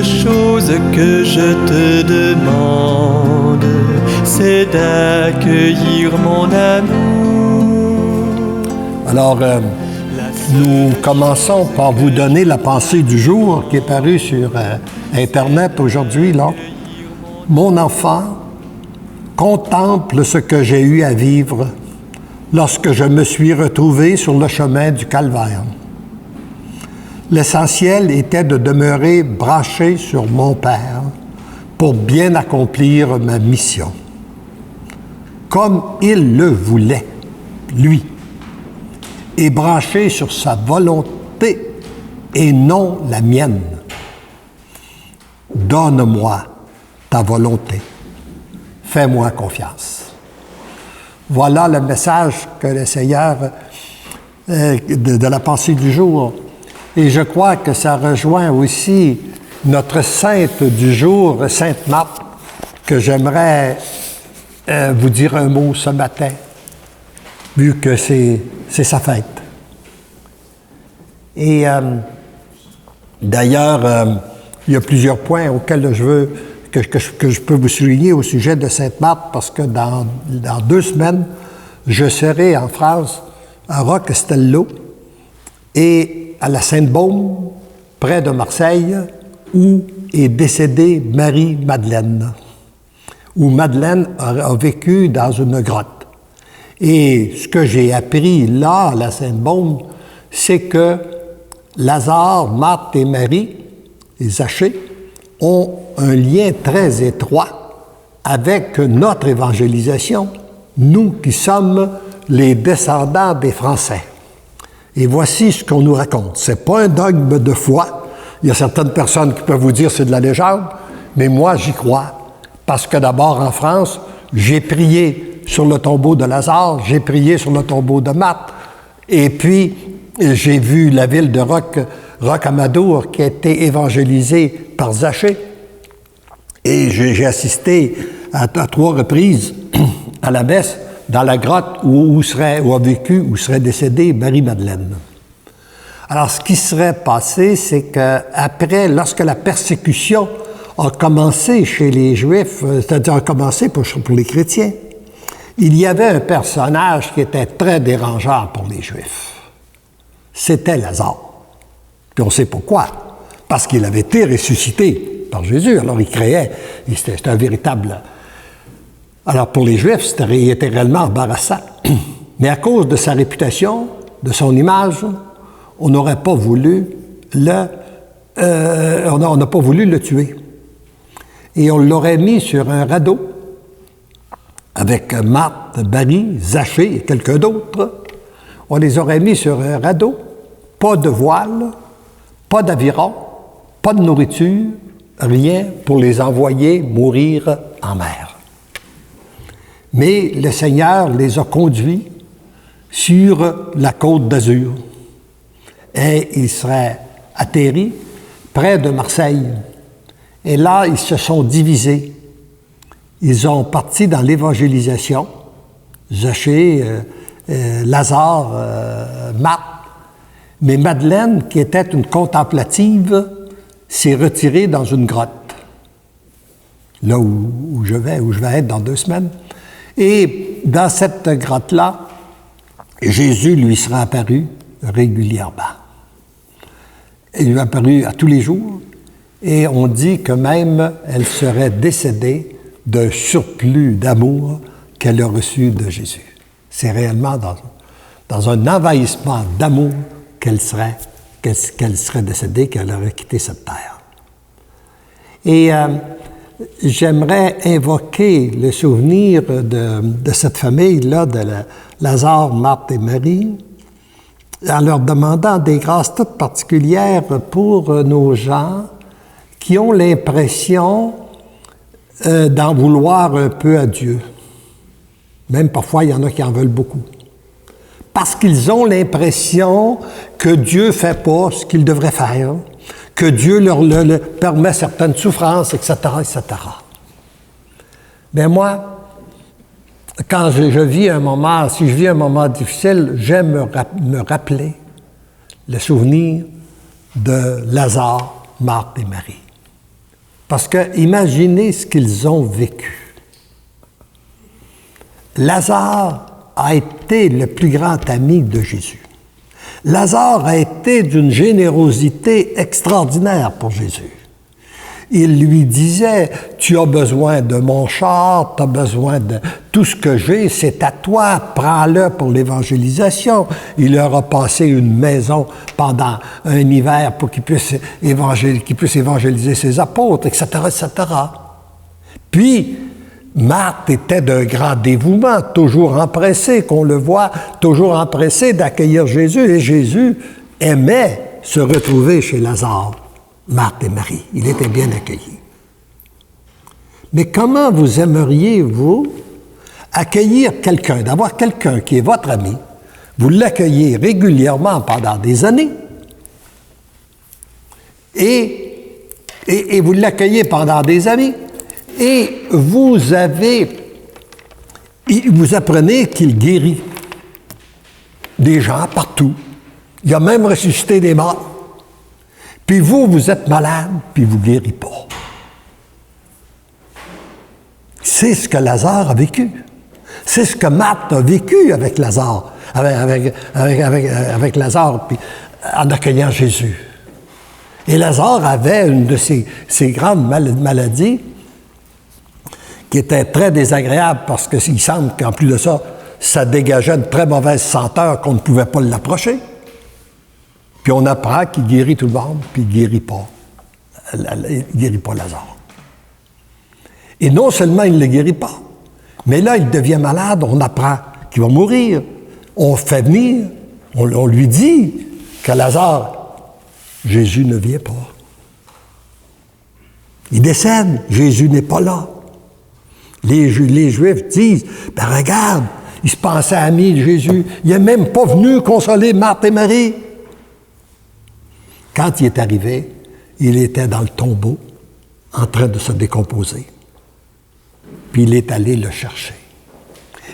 chose que je te demande, c'est d'accueillir mon amour. Alors, nous commençons par vous donner la pensée du jour qui est parue sur Internet aujourd'hui, là. Mon enfant, contemple ce que j'ai eu à vivre lorsque je me suis retrouvé sur le chemin du calvaire. L'essentiel était de demeurer branché sur mon Père pour bien accomplir ma mission, comme il le voulait, lui, et branché sur sa volonté et non la mienne. Donne-moi ta volonté. Fais-moi confiance. Voilà le message que le Seigneur de la pensée du jour. Et je crois que ça rejoint aussi notre sainte du jour, Sainte Marthe, que j'aimerais vous dire un mot ce matin, vu que c'est sa fête. Et d'ailleurs, il y a plusieurs points auxquels je veux que je peux vous souligner au sujet de Sainte Marthe, parce que dans 2 semaines, je serai en France, à Roc-Castello, et à la Sainte-Baume, près de Marseille, où est décédée Marie-Madeleine, où Madeleine a vécu dans une grotte. Et ce que j'ai appris là, à la Sainte-Baume, c'est que Lazare, Marthe et Marie, et Zachée, ont un lien très étroit avec notre évangélisation, nous qui sommes les descendants des Français. Et voici ce qu'on nous raconte. Ce n'est pas un dogme de foi. Il y a certaines personnes qui peuvent vous dire que c'est de la légende, mais moi, j'y crois. Parce que d'abord, en France, j'ai prié sur le tombeau de Lazare, j'ai prié sur le tombeau de Marthe, et puis j'ai vu la ville de Rocamadour qui a été évangélisée par Zachée, et j'ai assisté à 3 reprises à la messe dans la grotte où a vécu, où serait décédée Marie-Madeleine. Alors, ce qui serait passé, c'est qu'après, lorsque la persécution a commencé chez les Juifs, c'est-à-dire a commencé pour les chrétiens, il y avait un personnage qui était très dérangeant pour les Juifs. C'était Lazare. Puis on sait pourquoi. Parce qu'il avait été ressuscité par Jésus. Alors, il créait, c'était un véritable... Alors, pour les Juifs, il était réellement embarrassant. Mais à cause de sa réputation, de son image, on n'aurait pas voulu on n'a pas voulu le tuer. Et on l'aurait mis sur un radeau avec Marthe, Marie, Zachée et quelqu'un d'autre. On les aurait mis sur un radeau, pas de voile, pas d'aviron, pas de nourriture, rien pour les envoyer mourir en mer. Mais le Seigneur les a conduits sur la côte d'Azur. Et ils seraient atterris près de Marseille. Et là, ils se sont divisés. Ils ont parti dans l'évangélisation. Zachée, Lazare, Marthe. Mais Madeleine, qui était une contemplative, s'est retirée dans une grotte. Là où je vais être dans 2 semaines. Et dans cette grotte-là, Jésus lui sera apparu régulièrement. Il lui est apparu à tous les jours, et on dit que même elle serait décédée d'un surplus d'amour qu'elle a reçu de Jésus. C'est réellement dans un envahissement d'amour qu'elle serait décédée, qu'elle aurait quitté cette terre. Et j'aimerais invoquer le souvenir de cette famille-là, de Lazare, Marthe et Marie, en leur demandant des grâces toutes particulières pour nos gens qui ont l'impression d'en vouloir un peu à Dieu. Même parfois, il y en a qui en veulent beaucoup. Parce qu'ils ont l'impression que Dieu ne fait pas ce qu'il devrait faire, que Dieu leur permet certaines souffrances, etc., etc. Mais moi, quand si je vis un moment difficile, j'aime me rappeler le souvenir de Lazare, Marthe et Marie. Parce que imaginez ce qu'ils ont vécu. Lazare a été le plus grand ami de Jésus. Lazare a été d'une générosité extraordinaire pour Jésus. Il lui disait, tu as besoin de mon char, tu as besoin de tout ce que j'ai, c'est à toi, prends-le pour l'évangélisation. Il leur a passé une maison pendant un hiver pour qu'il puisse évangéliser ses apôtres, etc., etc. Puis, Marthe était d'un grand dévouement, toujours empressé, qu'on le voit, toujours empressé d'accueillir Jésus, et Jésus aimait se retrouver chez Lazare. Marthe et Marie, il était bien accueilli. Mais comment vous aimeriez, vous, accueillir quelqu'un, d'avoir quelqu'un qui est votre ami, vous l'accueillez régulièrement pendant des années, et vous l'accueillez pendant des années, et vous apprenez qu'il guérit des gens partout. Il a même ressuscité des morts. Puis vous êtes malade, puis vous ne guérissez pas. C'est ce que Lazare a vécu. C'est ce que Marthe a vécu avec Lazare, avec Lazare, puis en accueillant Jésus. Et Lazare avait une de ces grandes maladies qui était très désagréable parce qu'il semble qu'en plus de ça, ça dégageait une très mauvaise senteur qu'on ne pouvait pas l'approcher. Puis on apprend qu'il guérit tout le monde, puis il ne guérit pas. Il ne guérit pas Lazare. Et non seulement il ne le guérit pas, mais là, il devient malade, on apprend qu'il va mourir. On fait venir, on lui dit que Lazare, Jésus ne vient pas. Il décède, Jésus n'est pas là. Les Juifs disent, ben regarde, il se pensait ami de Jésus, il n'est même pas venu consoler Marthe et Marie. Quand il est arrivé, il était dans le tombeau, en train de se décomposer. Puis il est allé le chercher.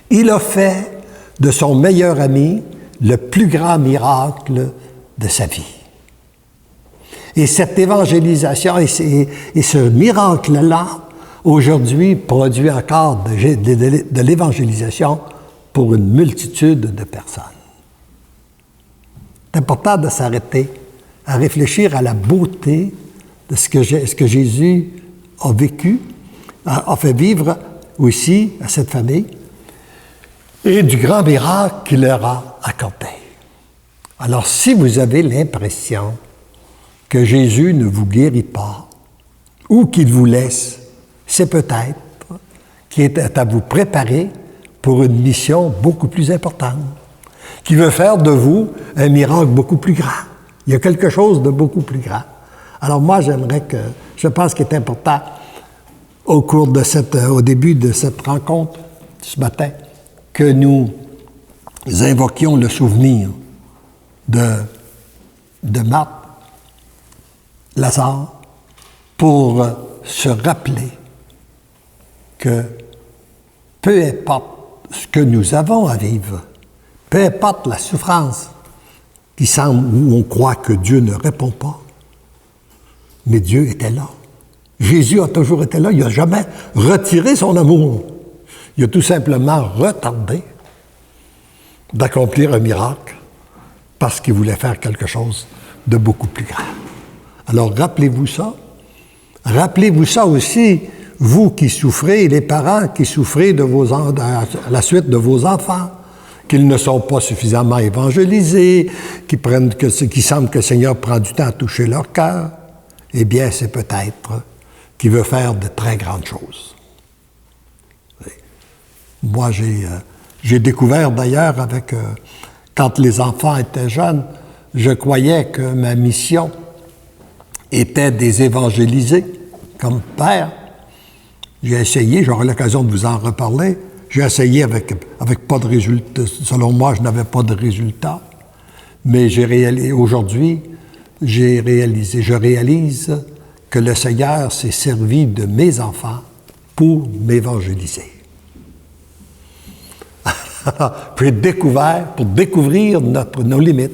Il a fait de son meilleur ami le plus grand miracle de sa vie. Et cette évangélisation et ce miracle-là, aujourd'hui, produit encore de l'évangélisation pour une multitude de personnes. C'est important de s'arrêter à réfléchir à la beauté de ce que Jésus a vécu, a fait vivre aussi à cette famille, et du grand miracle qu'il leur a accordé. Alors, si vous avez l'impression que Jésus ne vous guérit pas, ou qu'il vous laisse, c'est peut-être qu'il est à vous préparer pour une mission beaucoup plus importante, qui veut faire de vous un miracle beaucoup plus grand. Il y a quelque chose de beaucoup plus grand. Alors moi, je pense qu'il est important, au début de cette rencontre ce matin, que nous invoquions le souvenir de Marthe, Lazare, pour se rappeler que peu importe ce que nous avons à vivre, peu importe la souffrance qui semble où on croit que Dieu ne répond pas, mais Dieu était là. Jésus a toujours été là. Il n'a jamais retiré son amour. Il a tout simplement retardé d'accomplir un miracle parce qu'il voulait faire quelque chose de beaucoup plus grand. Alors, rappelez-vous ça. Rappelez-vous ça aussi, vous qui souffrez, les parents qui souffrez à la suite de vos enfants, qu'ils ne sont pas suffisamment évangélisés, qui semble que le Seigneur prend du temps à toucher leur cœur. Eh bien, c'est peut-être qu'il veut faire de très grandes choses. Moi, j'ai découvert d'ailleurs quand les enfants étaient jeunes, je croyais que ma mission était de les évangéliser comme père. J'ai essayé, j'aurai l'occasion de vous en reparler, j'ai essayé avec pas de résultat. Selon moi, je n'avais pas de résultat. Mais aujourd'hui, je réalise que le Seigneur s'est servi de mes enfants pour m'évangéliser. J'ai découvert, pour découvrir nos limites,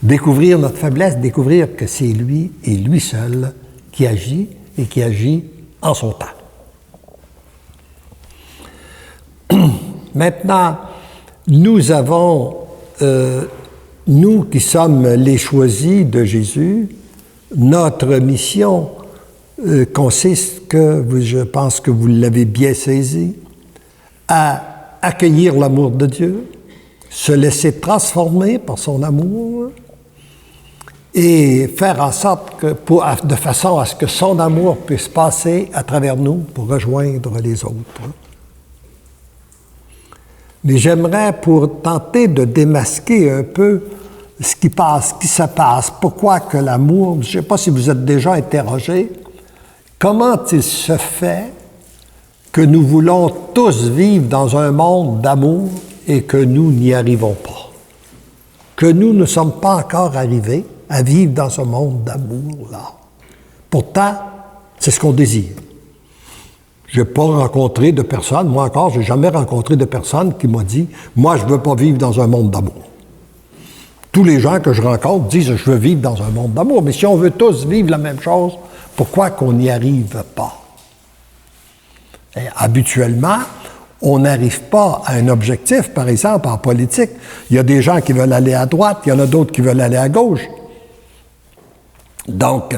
découvrir notre faiblesse, découvrir que c'est lui et lui seul qui agit et qui agit en son temps. Maintenant, nous avons, nous qui sommes les choisis de Jésus, notre mission consiste, je pense que vous l'avez bien saisi, à accueillir l'amour de Dieu, se laisser transformer par son amour et faire en sorte que, de façon à ce que son amour puisse passer à travers nous pour rejoindre les autres. Mais j'aimerais, pour tenter de démasquer un peu ce qui se passe, pourquoi que l'amour, je ne sais pas si vous êtes déjà interrogé, comment il se fait que nous voulons tous vivre dans un monde d'amour et que nous n'y arrivons pas? Que nous ne sommes pas encore arrivés à vivre dans ce monde d'amour-là. Pourtant, c'est ce qu'on désire. Je n'ai pas rencontré de personne, moi encore, je n'ai jamais rencontré de personne qui m'a dit « Moi, je ne veux pas vivre dans un monde d'amour ». Tous les gens que je rencontre disent « Je veux vivre dans un monde d'amour ». Mais si on veut tous vivre la même chose, pourquoi qu'on n'y arrive pas? Et habituellement, on n'arrive pas à un objectif, par exemple, en politique. Il y a des gens qui veulent aller à droite, il y en a d'autres qui veulent aller à gauche. Donc,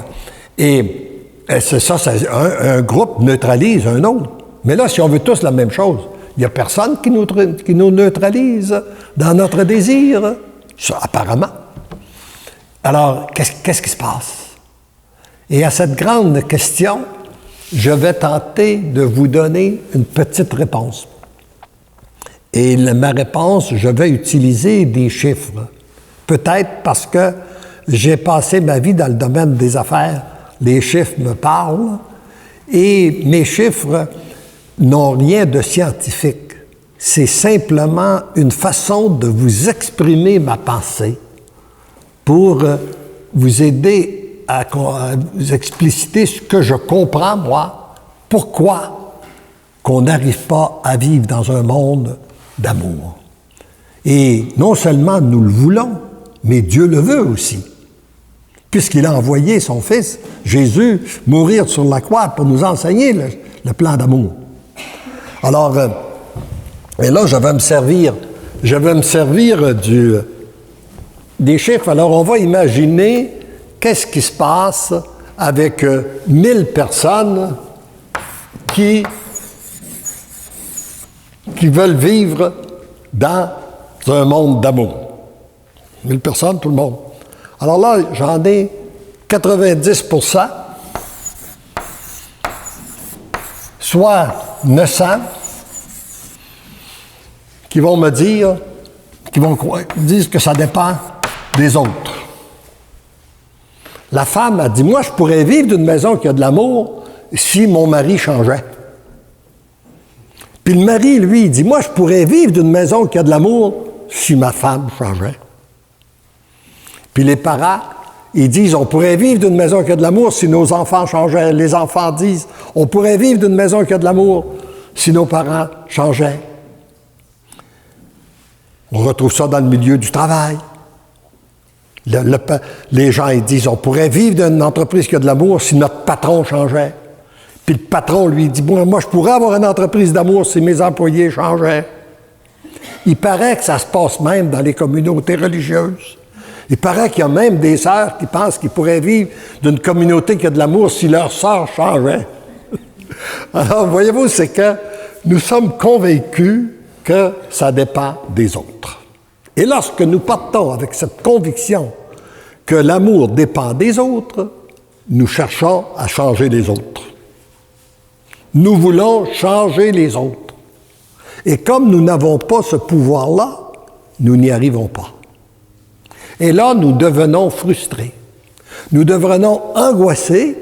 c'est ça, un groupe neutralise un autre. Mais là, si on veut tous la même chose, il n'y a personne qui nous neutralise dans notre désir, ça, apparemment. Alors, qu'est-ce qui se passe? Et à cette grande question, je vais tenter de vous donner une petite réponse. Et ma réponse, je vais utiliser des chiffres. Peut-être parce que j'ai passé ma vie dans le domaine des affaires. Les chiffres me parlent. Et mes chiffres n'ont rien de scientifique. C'est simplement une façon de vous exprimer ma pensée pour vous aider à vous expliciter ce que je comprends, moi, pourquoi qu'on n'arrive pas à vivre dans un monde d'amour. Et non seulement nous le voulons, mais Dieu le veut aussi, puisqu'il a envoyé son Fils, Jésus, mourir sur la croix pour nous enseigner le plan d'amour. Alors, et là, je vais me servir des chiffres. Alors, on va imaginer qu'est-ce qui se passe avec 1000 personnes qui veulent vivre dans un monde d'amour. 1000 personnes, tout le monde. Alors là, j'en ai 90%, soit 900, qui vont me dire, disent que ça dépend des autres. La femme a dit, moi, je pourrais vivre d'une maison qui a de l'amour si mon mari changeait. Puis le mari, lui, il dit, moi, je pourrais vivre d'une maison qui a de l'amour si ma femme changeait. Puis les parents, ils disent, on pourrait vivre d'une maison qui a de l'amour si nos enfants changeaient. Les enfants disent, on pourrait vivre d'une maison qui a de l'amour si nos parents changeaient. On retrouve ça dans le milieu du travail. Les gens, ils disent, on pourrait vivre d'une entreprise qui a de l'amour si notre patron changeait. Puis le patron, lui, dit, bon, moi, je pourrais avoir une entreprise d'amour si mes employés changeaient. Il paraît que ça se passe même dans les communautés religieuses. Il paraît qu'il y a même des sœurs qui pensent qu'ils pourraient vivre d'une communauté qui a de l'amour si leurs sœurs changeaient. Alors, voyez-vous, c'est que nous sommes convaincus que ça dépend des autres. Et lorsque nous partons avec cette conviction que l'amour dépend des autres, nous cherchons à changer les autres. Nous voulons changer les autres. Et comme nous n'avons pas ce pouvoir-là, nous n'y arrivons pas. Et là, nous devenons frustrés. Nous devenons angoissés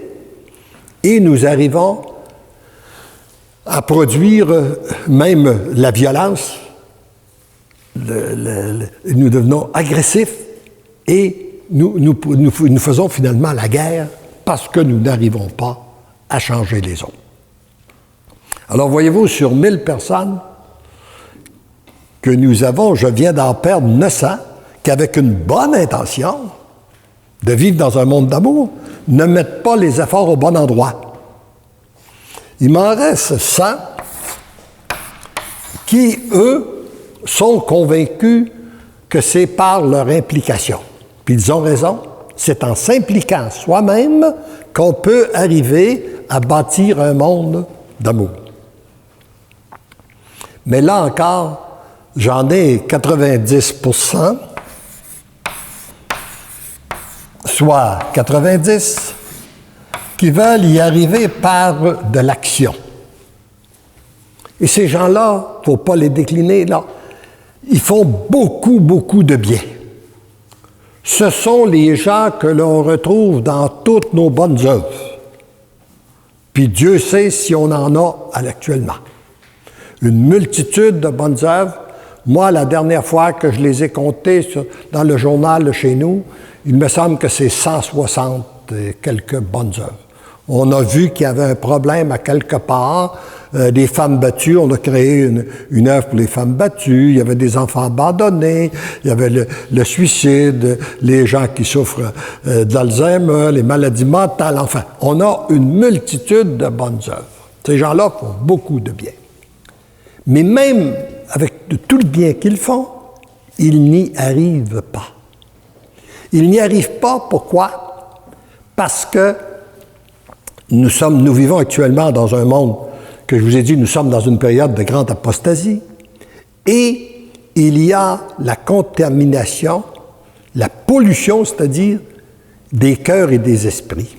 et nous arrivons à produire même la violence. Nous devenons agressifs et nous faisons finalement la guerre parce que nous n'arrivons pas à changer les autres. Alors, voyez-vous, sur 1000 personnes que nous avons, je viens d'en perdre 900, qui, avec une bonne intention de vivre dans un monde d'amour, ne mettent pas les efforts au bon endroit. Il m'en reste 100 qui, eux, sont convaincus que c'est par leur implication. Puis ils ont raison, c'est en s'impliquant soi-même qu'on peut arriver à bâtir un monde d'amour. Mais là encore, j'en ai 90%, soit 90, qui veulent y arriver par de l'action. Et ces gens-là, il ne faut pas les décliner, là, ils font beaucoup, beaucoup de bien. Ce sont les gens que l'on retrouve dans toutes nos bonnes œuvres. Puis Dieu sait si on en a actuellement. Une multitude de bonnes œuvres. Moi, la dernière fois que je les ai comptées dans le journal chez nous, il me semble que c'est 160 et quelques bonnes œuvres. On a vu qu'il y avait un problème à quelque part. Des femmes battues, on a créé une œuvre pour les femmes battues. Il y avait des enfants abandonnés. Il y avait le suicide, les gens qui souffrent d'Alzheimer, les maladies mentales. Enfin, on a une multitude de bonnes œuvres. Ces gens-là font beaucoup de bien. Mais même avec tout le bien qu'ils font, ils n'y arrivent pas. Ils n'y arrivent pas, pourquoi? Parce que nous vivons actuellement dans un monde que je vous ai dit, nous sommes dans une période de grande apostasie, et il y a la contamination, la pollution, c'est-à-dire des cœurs et des esprits,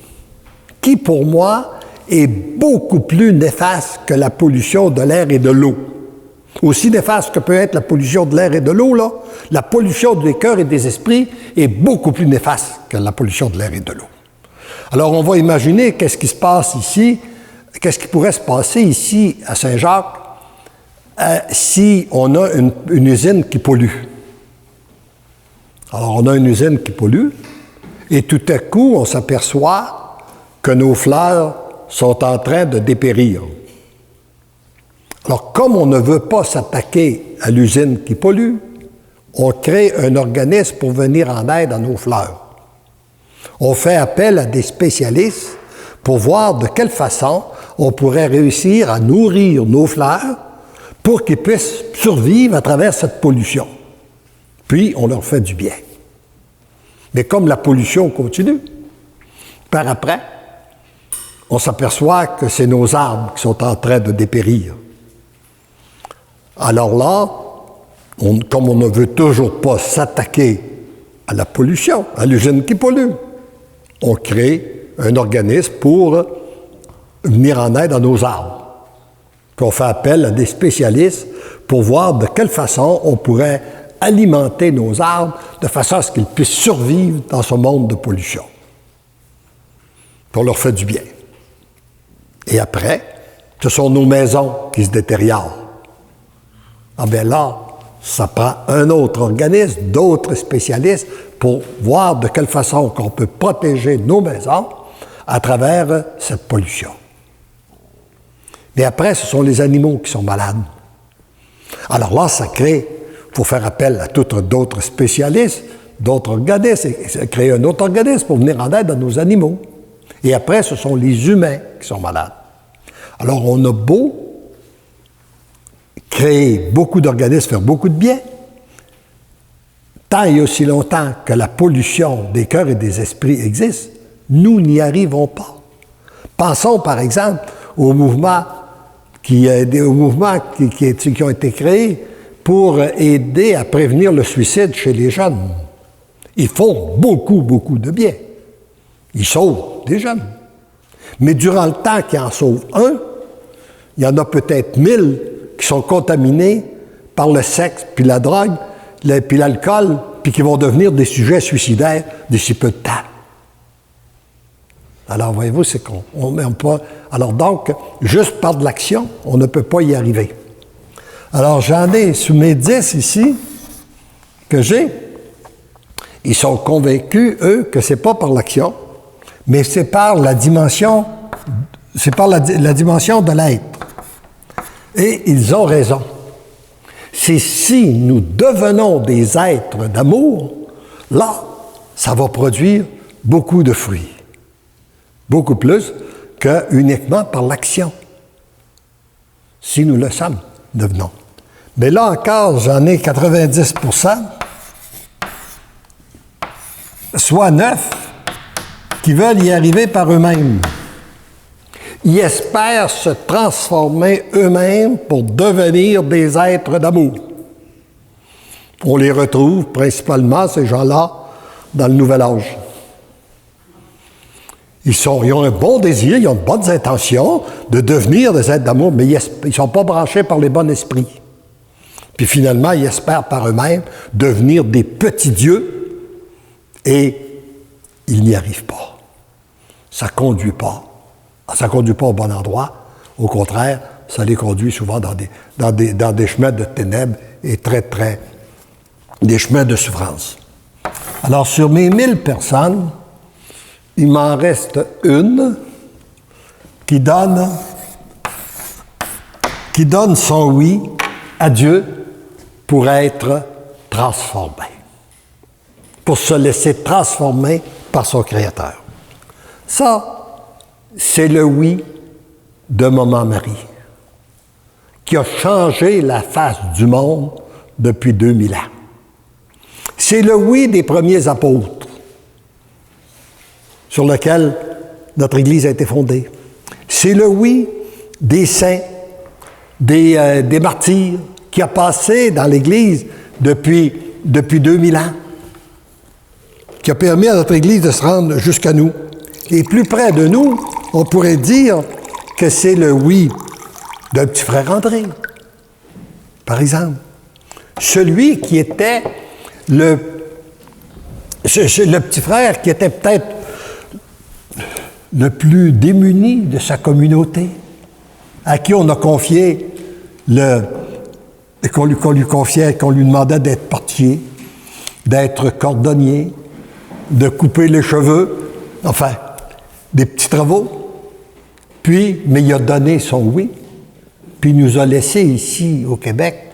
qui pour moi est beaucoup plus néfaste que la pollution de l'air et de l'eau. Aussi néfaste que peut être la pollution de l'air et de l'eau, là, la pollution des cœurs et des esprits est beaucoup plus néfaste que la pollution de l'air et de l'eau. Alors on va imaginer qu'est-ce qui se passe ici, qu'est-ce qui pourrait se passer ici à Saint-Jacques si on a une usine qui pollue. Alors on a une usine qui pollue et tout à coup on s'aperçoit que nos fleurs sont en train de dépérir. Alors comme on ne veut pas s'attaquer à l'usine qui pollue, on crée un organisme pour venir en aide à nos fleurs. On fait appel à des spécialistes pour voir de quelle façon on pourrait réussir à nourrir nos fleurs pour qu'ils puissent survivre à travers cette pollution. Puis, on leur fait du bien. Mais comme la pollution continue, par après, on s'aperçoit que c'est nos arbres qui sont en train de dépérir. Alors là, comme on ne veut toujours pas s'attaquer à la pollution, à l'usine qui pollue, on crée un organisme pour venir en aide à nos arbres. Puis on fait appel à des spécialistes pour voir de quelle façon on pourrait alimenter nos arbres de façon à ce qu'ils puissent survivre dans ce monde de pollution. Puis on leur fait du bien. Et après, ce sont nos maisons qui se détériorent. Ah bien là, ça prend un autre organisme, d'autres spécialistes pour voir de quelle façon on peut protéger nos maisons à travers cette pollution. Mais après, ce sont les animaux qui sont malades. Alors là, ça crée, il faut faire appel à d'autres spécialistes, d'autres organismes, et créer un autre organisme pour venir en aide à nos animaux. Et après, ce sont les humains qui sont malades. Alors, on a beau créer beaucoup d'organismes, faire beaucoup de bien, tant et aussi longtemps que la pollution des cœurs et des esprits existe, nous n'y arrivons pas. Pensons, par exemple, aux mouvements qui ont été créés pour aider à prévenir le suicide chez les jeunes. Ils font beaucoup, beaucoup de bien. Ils sauvent des jeunes. Mais durant le temps qu'ils en sauvent un, il y en a peut-être 1000 qui sont contaminés par le sexe, puis la drogue, puis l'alcool, puis qui vont devenir des sujets suicidaires d'ici peu de temps. Alors, voyez-vous, c'est qu'on ne peut pas... Alors donc, juste par de l'action, on ne peut pas y arriver. Alors, j'en ai sous mes 10 ici, que j'ai. Ils sont convaincus, eux, que c'est pas par l'action, mais c'est par la dimension, la dimension de l'être. Et ils ont raison. C'est si nous devenons des êtres d'amour, là, ça va produire beaucoup de fruits. Beaucoup plus que uniquement par l'action. Si nous le sommes, devenons. Mais là encore, j'en ai 90%, soit 9, qui veulent y arriver par eux-mêmes. Ils espèrent se transformer eux-mêmes pour devenir des êtres d'amour. On les retrouve principalement, ces gens-là, dans le Nouvel Âge. Ils ont un bon désir, ils ont de bonnes intentions de devenir des êtres d'amour, mais ils ne sont pas branchés par les bons esprits. Puis finalement, ils espèrent par eux-mêmes devenir des petits dieux et ils n'y arrivent pas. Ça ne conduit pas. Ça ne conduit pas au bon endroit. Au contraire, ça les conduit souvent dans des chemins de ténèbres et des chemins de souffrance. Alors, sur mes 1000 personnes, il m'en reste une qui donne son oui à Dieu pour être transformé, pour se laisser transformer par son Créateur. Ça, c'est le oui de Maman Marie, qui a changé la face du monde depuis 2000 ans. C'est le oui des premiers apôtres sur lequel notre Église a été fondée. C'est le oui des saints, des martyrs, qui a passé dans l'Église depuis 2000 ans, qui a permis à notre Église de se rendre jusqu'à nous. Et plus près de nous, on pourrait dire que c'est le oui d'un petit frère André, par exemple. Celui qui était le petit frère qui était peut-être le plus démuni de sa communauté, à qui on a confié qu'on lui demandait d'être portier, d'être cordonnier, de couper les cheveux, enfin, des petits travaux. Mais il a donné son oui, puis il nous a laissés ici au Québec.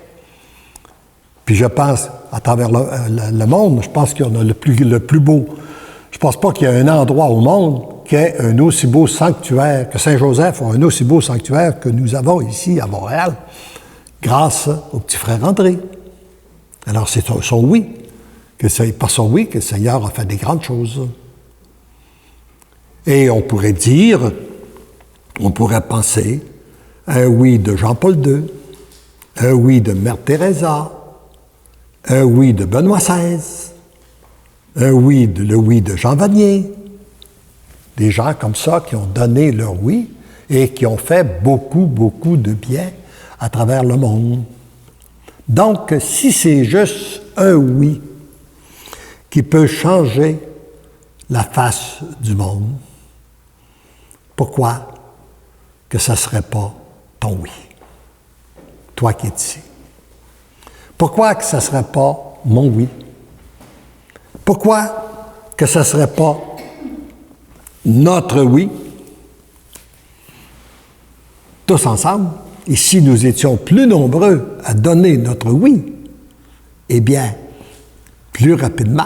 Puis je pense, à travers le monde, je pense qu'il y en a le plus beau. Je pense pas qu'il y ait un endroit au monde qui ait un aussi beau sanctuaire, que Saint-Joseph a un aussi beau sanctuaire que nous avons ici à Montréal, grâce au petit frère André. Alors c'est son oui, par son oui que le Seigneur a fait des grandes choses. Et on pourrait penser à un oui de Jean-Paul II, un oui de Mère Teresa, un oui de Benoît XVI, le oui de Jean Vanier. Des gens comme ça qui ont donné leur oui et qui ont fait beaucoup, beaucoup de bien à travers le monde. Donc, si c'est juste un oui qui peut changer la face du monde, pourquoi que ça ne serait pas ton oui, toi qui es ici? Pourquoi que ça ne serait pas mon oui? Pourquoi que ça ne serait pas notre oui, tous ensemble? Et si nous étions plus nombreux à donner notre oui, eh bien, plus rapidement,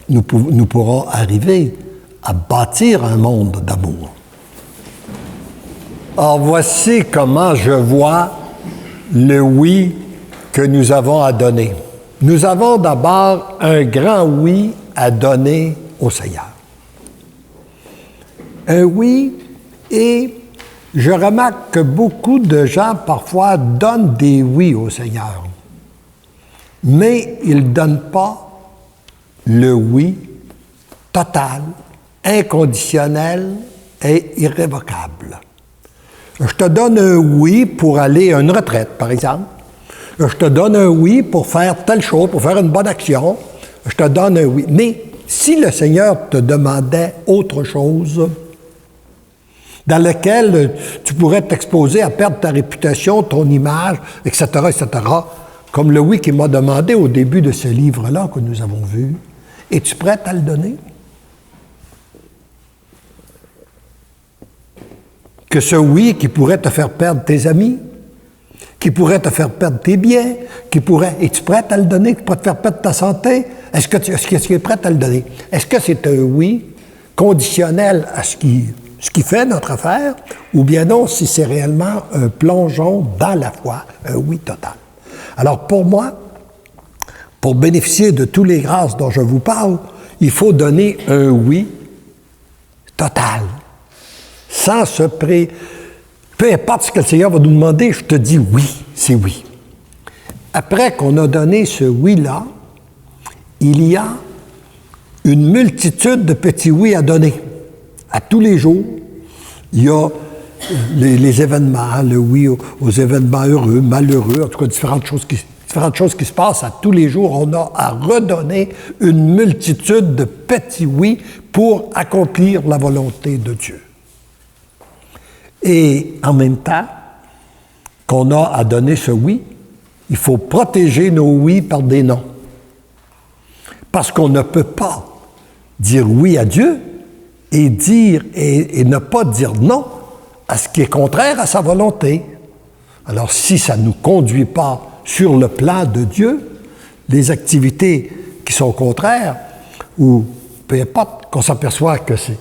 nous pourrons arriver à bâtir un monde d'amour. Alors, voici comment je vois le oui que nous avons à donner. Nous avons d'abord un grand oui à donner au Seigneur. Un oui, et je remarque que beaucoup de gens, parfois, donnent des oui au Seigneur. Mais ils ne donnent pas le oui total, inconditionnel et irrévocable. Je te donne un oui pour aller à une retraite, par exemple. Je te donne un oui pour faire telle chose, pour faire une bonne action. Je te donne un oui. Mais si le Seigneur te demandait autre chose, dans lequel tu pourrais t'exposer à perdre ta réputation, ton image, etc., comme le oui qu'il m'a demandé au début de ce livre-là que nous avons vu, es-tu prête à le donner? Que ce oui qui pourrait te faire perdre tes amis, qui pourrait te faire perdre tes biens, es-tu prête à le donner, qui pourrait te faire perdre ta santé? Est-ce que tu es prête à le donner? Est-ce que c'est un oui conditionnel à ce qui ce qui fait notre affaire, ou bien non, si c'est réellement un plongeon dans la foi, un oui total. Alors pour moi, pour bénéficier de toutes les grâces dont je vous parle, il faut donner un oui total, sans se peu importe ce que le Seigneur va nous demander, je te dis oui, c'est oui. Après qu'on a donné ce oui-là, il y a une multitude de petits oui à donner. À tous les jours, il y a les événements, le oui aux événements heureux, malheureux, en tout cas différentes choses qui se passent à tous les jours. On a à redonner une multitude de petits oui pour accomplir la volonté de Dieu. Et en même temps qu'on a à donner ce oui, il faut protéger nos oui par des non. Parce qu'on ne peut pas dire oui à Dieu et ne pas dire non à ce qui est contraire à sa volonté. Alors, si ça ne nous conduit pas sur le plan de Dieu, les activités qui sont contraires, ou peu importe, qu'on s'aperçoit que c'est...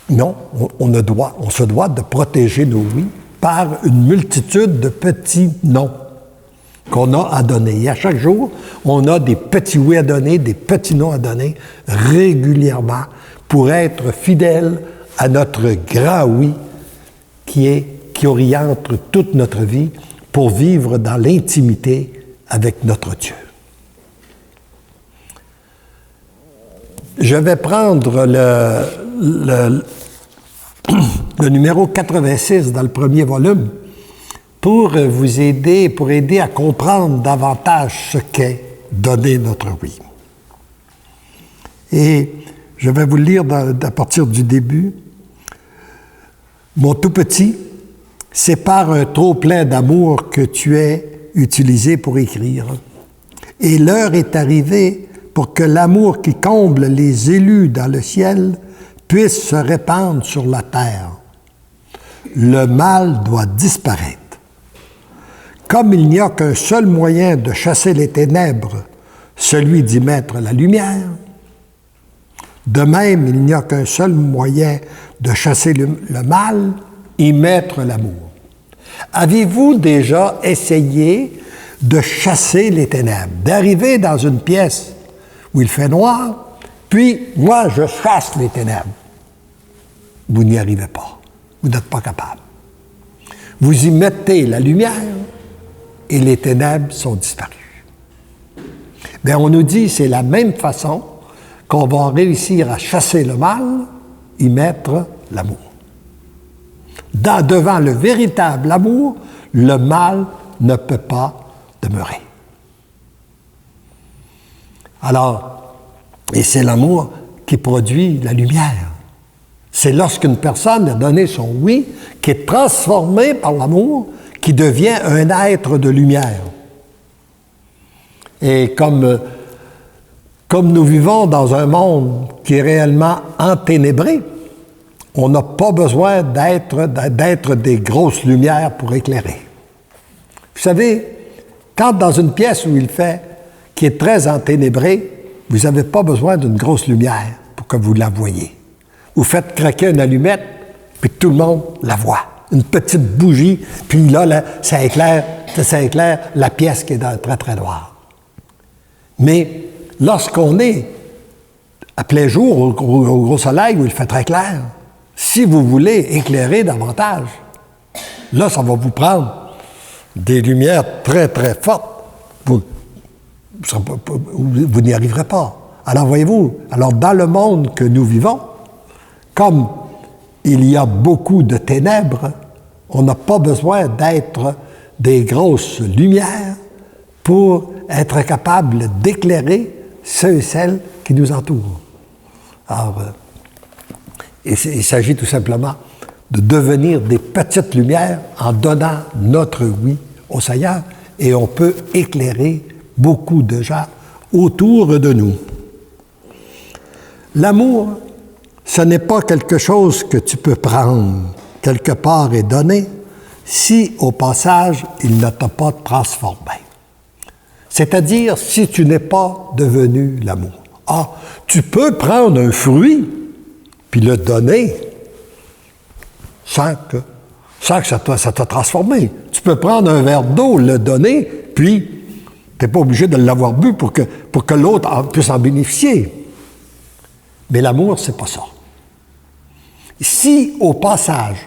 Non, on se doit de protéger nos oui par une multitude de petits non qu'on a à donner. Et à chaque jour, on a des petits oui à donner, des petits non à donner régulièrement pour être fidèles à notre grand oui qui oriente toute notre vie pour vivre dans l'intimité avec notre Dieu. Je vais prendre le numéro 86 dans le premier volume pour vous aider, à comprendre davantage ce qu'est donner notre oui. Et je vais vous le lire à partir du début. Mon tout petit, c'est par un trop-plein d'amour que tu es utilisé pour écrire. Et l'heure est arrivée pour que l'amour qui comble les élus dans le ciel puisse se répandre sur la terre. Le mal doit disparaître. Comme il n'y a qu'un seul moyen de chasser les ténèbres, celui d'y mettre la lumière, de même, il n'y a qu'un seul moyen de chasser le mal, y mettre l'amour. Avez-vous déjà essayé de chasser les ténèbres, d'arriver dans une pièce où il fait noir, puis moi je chasse les ténèbres? Vous n'y arrivez pas. Vous n'êtes pas capable. Vous y mettez la lumière et les ténèbres sont disparues. Bien, on nous dit c'est la même façon qu'on va réussir à chasser le mal, y mettre l'amour. Devant le véritable amour, le mal ne peut pas demeurer. Alors, et c'est l'amour qui produit la lumière. C'est lorsqu'une personne a donné son oui, qui est transformé par l'amour, qui devient un être de lumière. Et comme nous vivons dans un monde qui est réellement enténébré, on n'a pas besoin d'être des grosses lumières pour éclairer. Vous savez, quand dans une pièce où il fait, qui est très enténébrée, vous n'avez pas besoin d'une grosse lumière pour que vous la voyiez. Vous faites craquer une allumette, puis tout le monde la voit. Une petite bougie, puis là ça éclaire la pièce qui est très, très noire. Mais lorsqu'on est à plein jour, au gros soleil, où il fait très clair, si vous voulez éclairer davantage, là, ça va vous prendre des lumières très, très fortes. Vous n'y arriverez pas. Alors, voyez-vous, dans le monde que nous vivons, comme il y a beaucoup de ténèbres, on n'a pas besoin d'être des grosses lumières pour être capable d'éclairer ceux et celles qui nous entourent. Alors, il s'agit tout simplement de devenir des petites lumières en donnant notre oui au Seigneur, et on peut éclairer beaucoup de gens autour de nous. L'amour, ce n'est pas quelque chose que tu peux prendre quelque part et donner si, au passage, il ne t'a pas transformé. C'est-à-dire, si tu n'es pas devenu l'amour. Ah, tu peux prendre un fruit puis le donner, sans que ça t'a transformé. Tu peux prendre un verre d'eau, le donner, puis tu n'es pas obligé de l'avoir bu pour que l'autre puisse en bénéficier. Mais l'amour, c'est pas ça. Si, au passage,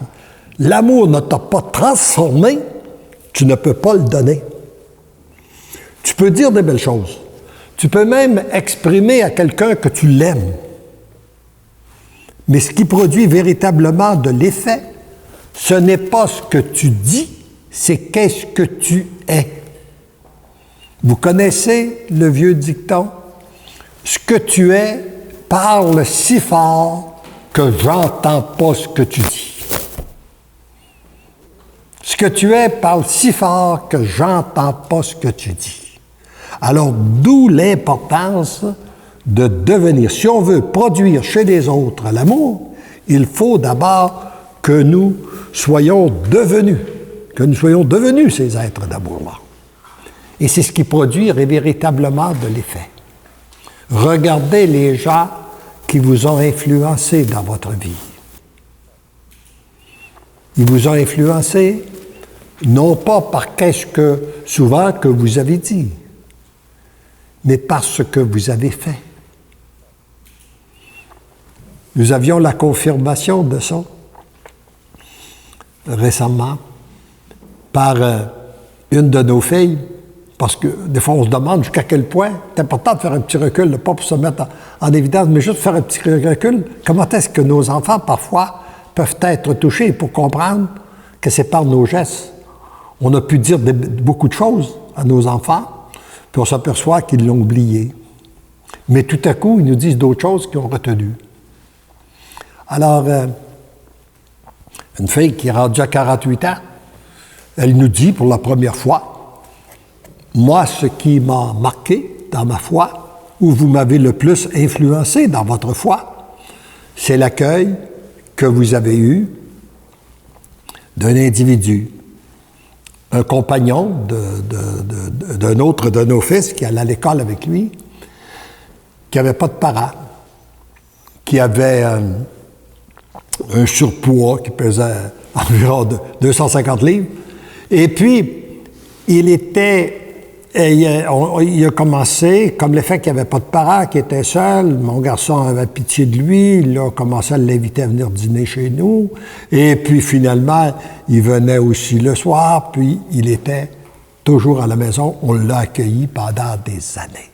l'amour ne t'a pas transformé, tu ne peux pas le donner. Tu peux dire des belles choses. Tu peux même exprimer à quelqu'un que tu l'aimes. Mais ce qui produit véritablement de l'effet, ce n'est pas ce que tu dis, c'est qu'est-ce que tu es. Vous connaissez le vieux dicton? Ce que tu es parle si fort que j'entends pas ce que tu dis. Ce que tu es parle si fort que j'entends pas ce que tu dis. Alors, d'où l'importance de devenir. Si on veut produire chez les autres l'amour, il faut d'abord que nous soyons devenus ces êtres d'amour-là. Et c'est ce qui produit véritablement de l'effet. Regardez les gens qui vous ont influencé dans votre vie. Ils vous ont influencé non pas par qu'est-ce que souvent que vous avez dit, mais par ce que vous avez fait. Nous avions la confirmation de ça récemment par une de nos filles, parce que des fois on se demande jusqu'à quel point c'est important de faire un petit recul, pas pour se mettre en évidence, mais juste faire un petit recul. Comment est-ce que nos enfants, parfois, peuvent être touchés pour comprendre que c'est par nos gestes. On a pu dire beaucoup de choses à nos enfants, puis on s'aperçoit qu'ils l'ont oublié. Mais tout à coup, ils nous disent d'autres choses qu'ils ont retenues. Alors, une fille qui est rendue à 48 ans, elle nous dit pour la première fois, « Moi, ce qui m'a marqué dans ma foi, où vous m'avez le plus influencé dans votre foi, c'est l'accueil que vous avez eu d'un individu, un compagnon d'un autre de nos fils qui allait à l'école avec lui, qui n'avait pas de parents, qui avait un surpoids qui pesait environ 250 livres. Et puis, il a commencé, comme le fait qu'il n'y avait pas de parents, qu'il était seul, mon garçon avait pitié de lui, il a commencé à l'inviter à venir dîner chez nous, et puis finalement, il venait aussi le soir, puis il était toujours à la maison, on l'a accueilli pendant des années.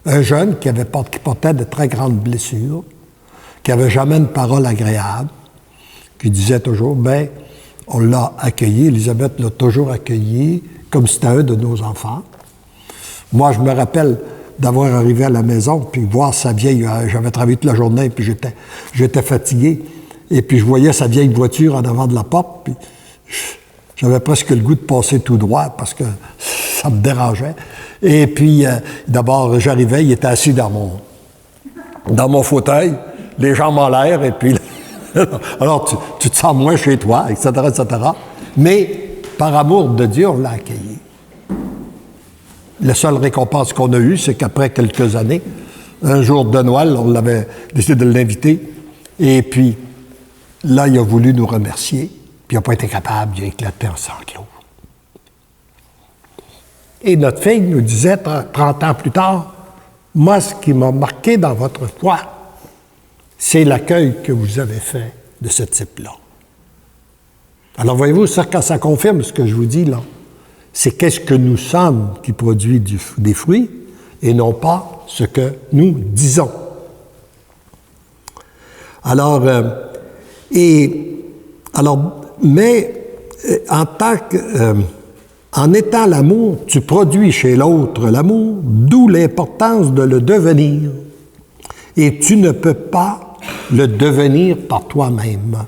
Un jeune qui portait de très grandes blessures, qui n'avait jamais une parole agréable, qui disait toujours, ben, on l'a accueilli, Élisabeth l'a toujours accueilli, comme c'était un de nos enfants. Moi, je me rappelle d'avoir arrivé à la maison, puis voir sa vieille... J'avais travaillé toute la journée, puis j'étais fatigué. Et puis je voyais sa vieille voiture en avant de la porte, puis j'avais presque le goût de passer tout droit, parce que ça me dérangeait. Et puis, d'abord, j'arrivais, il était assis dans mon fauteuil, les jambes en l'air, et puis... Alors, tu te sens moins chez toi, etc., etc. Mais... par amour de Dieu, on l'a accueilli. La seule récompense qu'on a eue, c'est qu'après quelques années, un jour de Noël, on avait décidé de l'inviter, et puis là, il a voulu nous remercier, puis il n'a pas été capable, il a éclaté en sanglots. Et notre fille nous disait, 30 ans plus tard, « Moi, ce qui m'a marqué dans votre foi, c'est l'accueil que vous avez fait de ce type-là. » Alors, voyez-vous, ça confirme ce que je vous dis là. C'est qu'est-ce que nous sommes qui produit des fruits et non pas ce que nous disons. Alors, en étant l'amour, tu produis chez l'autre l'amour, d'où l'importance de le devenir. Et tu ne peux pas le devenir par toi-même.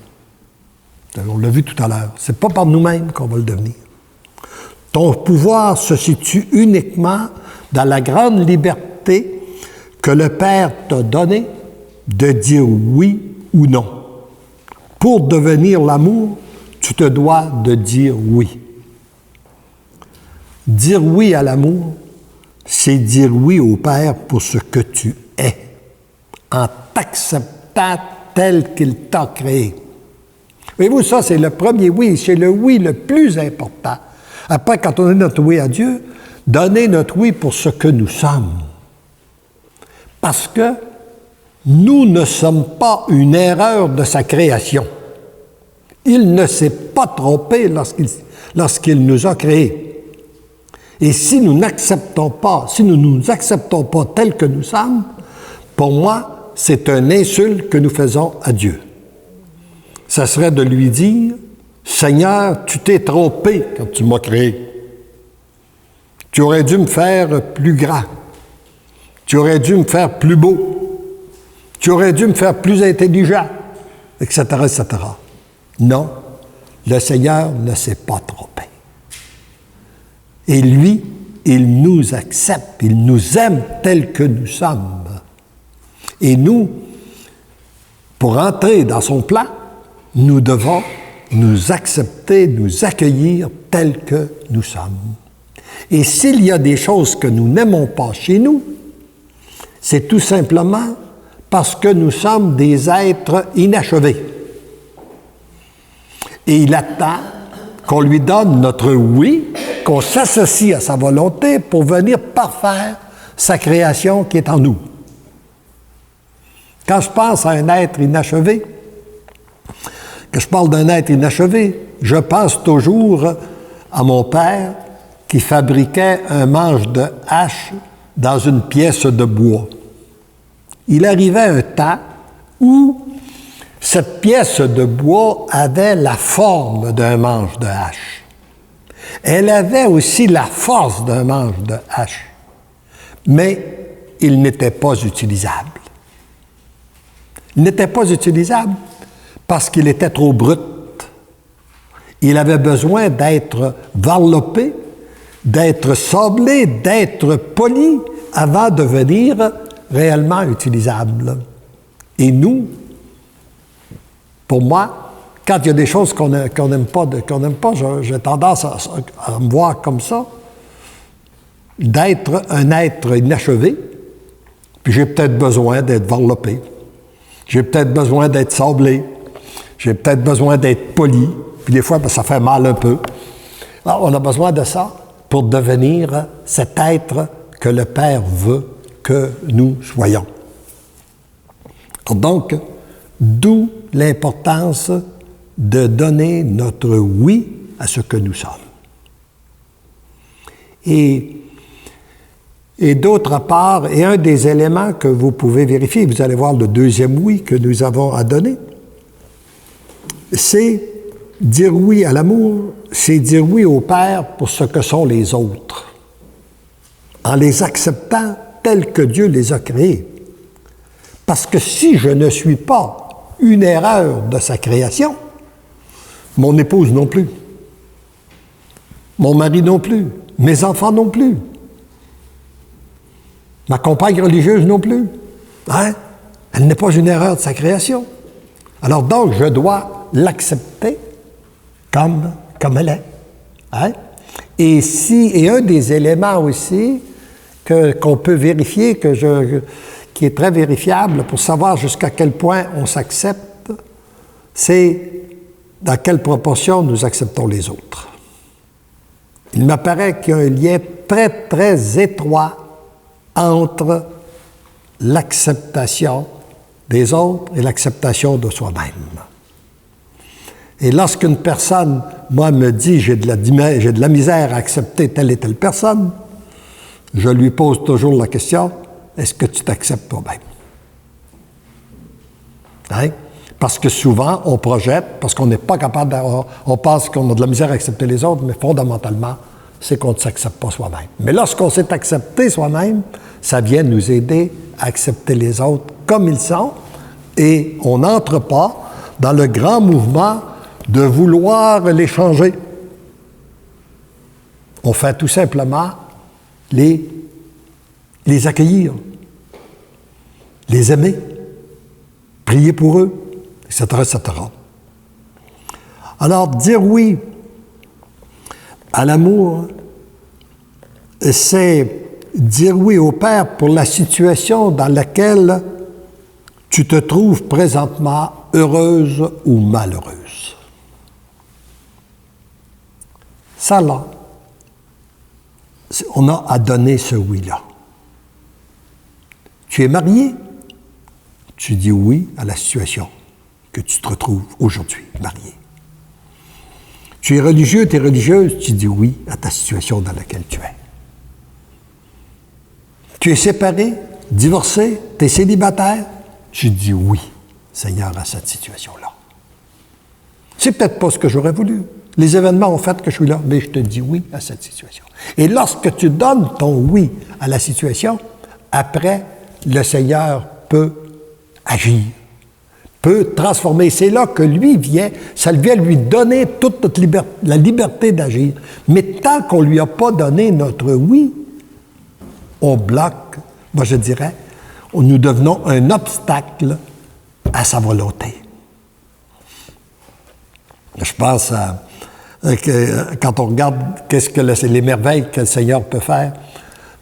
On l'a vu tout à l'heure. C'est pas par nous-mêmes qu'on va le devenir. Ton pouvoir se situe uniquement dans la grande liberté que le Père t'a donnée de dire oui ou non. Pour devenir l'amour, tu te dois de dire oui. Dire oui à l'amour, c'est dire oui au Père pour ce que tu es, en t'acceptant tel qu'il t'a créé. Voyez-vous, ça, c'est le premier oui, c'est le oui le plus important. Après, quand on donne notre oui à Dieu, donner notre oui pour ce que nous sommes. Parce que nous ne sommes pas une erreur de sa création. Il ne s'est pas trompé lorsqu'il nous a créés. Et si nous n'acceptons pas, si nous ne nous acceptons pas tels que nous sommes, pour moi, c'est un insulte que nous faisons à Dieu. Ça serait de lui dire, « Seigneur, tu t'es trompé quand tu m'as créé. Tu aurais dû me faire plus grand. Tu aurais dû me faire plus beau. Tu aurais dû me faire plus intelligent. » etc., etc. Non, le Seigneur ne s'est pas trompé. Et lui, il nous accepte, il nous aime tels que nous sommes. Et nous, pour entrer dans son plan, nous devons nous accepter, nous accueillir tels que nous sommes. Et s'il y a des choses que nous n'aimons pas chez nous, c'est tout simplement parce que nous sommes des êtres inachevés. Et il attend qu'on lui donne notre oui, qu'on s'associe à sa volonté pour venir parfaire sa création qui est en nous. Quand je pense à un être inachevé, que je parle d'un être inachevé, je pense toujours à mon père qui fabriquait un manche de hache dans une pièce de bois. Il arrivait un temps où cette pièce de bois avait la forme d'un manche de hache. Elle avait aussi la force d'un manche de hache, mais il n'était pas utilisable. Il n'était pas utilisable parce qu'il était trop brut. Il avait besoin d'être varlopé, d'être sablé, d'être poli avant de devenir réellement utilisable. Et nous, pour moi, quand il y a des choses qu'on n'aime pas, j'ai tendance à me voir comme ça, d'être un être inachevé, puis j'ai peut-être besoin d'être varlopé, j'ai peut-être besoin d'être sablé, j'ai peut-être besoin d'être poli, puis des fois, ça fait mal un peu. Alors, on a besoin de ça pour devenir cet être que le Père veut que nous soyons. Donc, d'où l'importance de donner notre oui à ce que nous sommes. Et d'autre part, et un des éléments que vous pouvez vérifier, vous allez voir le deuxième oui que nous avons à donner, c'est dire oui à l'amour, c'est dire oui au Père pour ce que sont les autres, en les acceptant tels que Dieu les a créés. Parce que si je ne suis pas une erreur de sa création, mon épouse non plus, mon mari non plus, mes enfants non plus, ma compagne religieuse non plus. Hein? Elle n'est pas une erreur de sa création. Alors donc, je dois l'accepter comme elle est. Hein? Et un des éléments aussi qu'on peut vérifier, qui est très vérifiable pour savoir jusqu'à quel point on s'accepte, c'est dans quelle proportion nous acceptons les autres. Il m'apparaît qu'il y a un lien très, très étroit entre l'acceptation des autres et l'acceptation de soi-même. Et lorsqu'une personne, moi, me dit « j'ai de la misère à accepter telle et telle personne », je lui pose toujours la question « est-ce que tu t'acceptes toi-même? » Hein? Parce que souvent, on projette, parce qu'on n'est pas capable on pense qu'on a de la misère à accepter les autres, mais fondamentalement, c'est qu'on ne s'accepte pas soi-même. Mais lorsqu'on s'est accepté soi-même, ça vient nous aider à accepter les autres comme ils sont, et on n'entre pas dans le grand mouvement de vouloir les changer. On fait tout simplement les accueillir, les aimer, prier pour eux, etc., etc. Alors, dire oui à l'amour, c'est dire oui au Père pour la situation dans laquelle tu te trouves présentement heureuse ou malheureuse. Ça, là, on a à donner ce oui-là. Tu es marié, tu dis oui à la situation que tu te retrouves aujourd'hui, marié. Tu es religieux, tu es religieuse, tu dis oui à ta situation dans laquelle tu es. Tu es séparé, divorcé, tu es célibataire, tu dis oui, Seigneur, à cette situation-là. C'est peut-être pas ce que j'aurais voulu. Les événements ont fait que je suis là, mais je te dis oui à cette situation. Et lorsque tu donnes ton oui à la situation, après, le Seigneur peut agir, peut transformer. C'est là que lui vient, ça vient lui donner toute la liberté d'agir. Mais tant qu'on ne lui a pas donné notre oui, on bloque, moi je dirais, nous devenons un obstacle à sa volonté. Je pense à, quand on regarde qu'est-ce que les merveilles que le Seigneur peut faire,